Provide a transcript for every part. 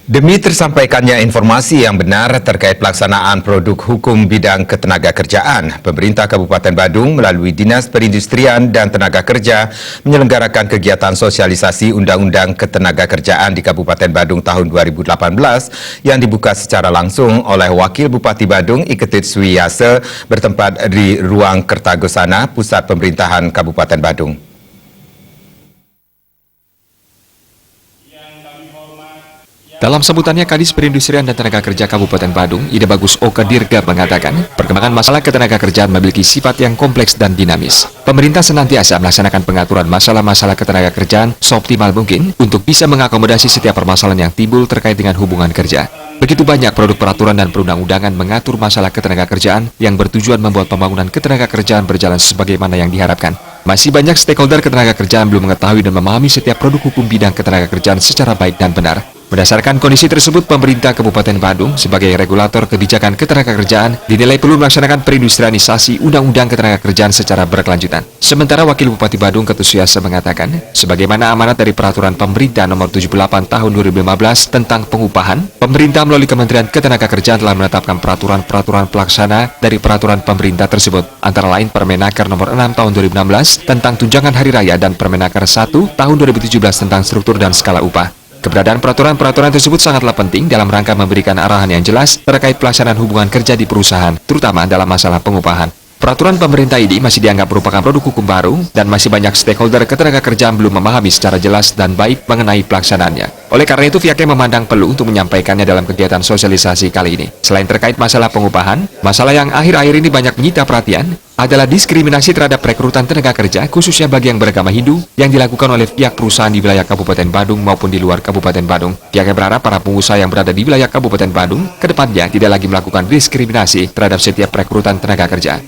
Demi tersampaikannya informasi yang benar terkait pelaksanaan produk hukum bidang ketenagakerjaan, pemerintah Kabupaten Badung melalui Dinas Perindustrian dan Tenaga Kerja menyelenggarakan kegiatan sosialisasi Undang-Undang Ketenagakerjaan di Kabupaten Badung tahun 2018 yang dibuka secara langsung oleh Wakil Bupati Badung Iketit Swiyase bertempat di Ruang Kertagosana, Pusat Pemerintahan Kabupaten Badung. Dalam sambutannya, Kadis Perindustrian dan Tenaga Kerja Kabupaten Badung, Ida Bagus Oka Dirga mengatakan, perkembangan masalah ketenagakerjaan memiliki sifat yang kompleks dan dinamis. Pemerintah senantiasa melaksanakan pengaturan masalah-masalah ketenagakerjaan seoptimal mungkin untuk bisa mengakomodasi setiap permasalahan yang timbul terkait dengan hubungan kerja. Begitu banyak produk peraturan dan perundang-undangan mengatur masalah ketenagakerjaan yang bertujuan membuat pembangunan ketenagakerjaan berjalan sebagaimana yang diharapkan. Masih banyak stakeholder ketenagakerjaan belum mengetahui dan memahami setiap produk hukum bidang ketenagakerjaan secara baik dan benar. Berdasarkan kondisi tersebut, pemerintah Kabupaten Badung sebagai regulator kebijakan ketenagakerjaan dinilai perlu melaksanakan perindustrialisasi Undang-Undang Ketenagakerjaan secara berkelanjutan. Sementara Wakil Bupati Badung Iketit Swiyase mengatakan, sebagaimana amanat dari Peraturan Pemerintah Nomor 78 Tahun 2015 tentang pengupahan, pemerintah melalui Kementerian Ketenagakerjaan telah menetapkan peraturan-peraturan pelaksana dari peraturan pemerintah tersebut, antara lain Permenaker Nomor 6 Tahun 2016 tentang tunjangan hari raya dan Permenaker 1 Tahun 2017 tentang struktur dan skala upah. Keberadaan peraturan-peraturan tersebut sangatlah penting dalam rangka memberikan arahan yang jelas terkait pelaksanaan hubungan kerja di perusahaan, terutama dalam masalah pengupahan. Peraturan pemerintah ini masih dianggap merupakan produk hukum baru dan masih banyak stakeholder ketenagakerjaan belum memahami secara jelas dan baik mengenai pelaksanaannya. Oleh karena itu, pihaknya memandang perlu untuk menyampaikannya dalam kegiatan sosialisasi kali ini. Selain terkait masalah pengupahan, masalah yang akhir-akhir ini banyak menyita perhatian adalah diskriminasi terhadap rekrutan tenaga kerja, khususnya bagi yang beragama Hindu, yang dilakukan oleh pihak perusahaan di wilayah Kabupaten Badung maupun di luar Kabupaten Badung. Pihaknya berharap para pengusaha yang berada di wilayah Kabupaten Badung ke depannya tidak lagi melakukan diskriminasi terhadap setiap rekrutan tenaga kerja.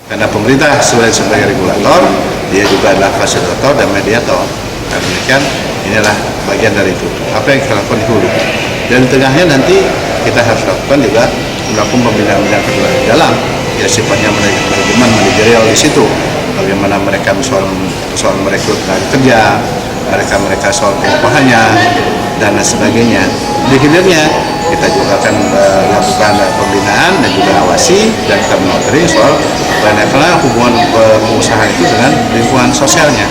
Karena pemerintah sebagai regulator, dia juga adalah fasilitator dan mediator. Dan demikian, inilah bagian dari itu. Apa yang kita lakukan di hulu. Dan di tengahnya nanti kita harus lakukan juga melakukan pembinaan-pembinaan kedua di dalam. Ya sifatnya manajemen manajerial di situ. Bagaimana mereka soal merekrut tenaga kerja, mereka soal pengupahannya dan sebagainya. Di hilirnya kita juga akan lakukan pembinaan dan juga awasi dan kita monitoring soal bagaimana hubungan pengusaha itu dengan lingkungan sosialnya,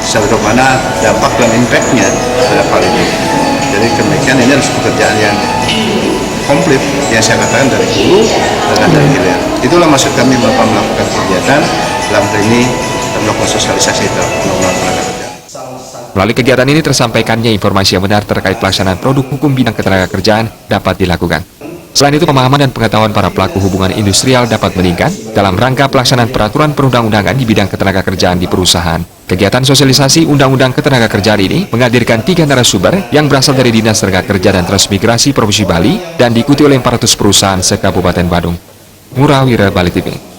sebagaimana dampak dan impact-nya terhadap hal ini. Jadi demikian, ini harus pekerjaan yang komplit yang saya katakan dari hulu dan dari hilir. Itulah maksud kami melakukan kegiatan dalam hal ini melakukan sosialisasi terhadap undang-undang tenaga kerja. Melalui kegiatan ini tersampaikannya informasi yang benar terkait pelaksanaan produk hukum bidang ketenagakerjaan dapat dilakukan. Selain itu, pemahaman dan pengetahuan para pelaku hubungan industrial dapat meningkat dalam rangka pelaksanaan peraturan perundang-undangan di bidang ketenagakerjaan di perusahaan. Kegiatan sosialisasi Undang-Undang Ketenagakerjaan ini menghadirkan 3 narasumber yang berasal dari Dinas Tenaga Kerja dan Transmigrasi Provinsi Bali dan diikuti oleh 400 perusahaan se-Kabupaten Badung. Murawira, Bali TV.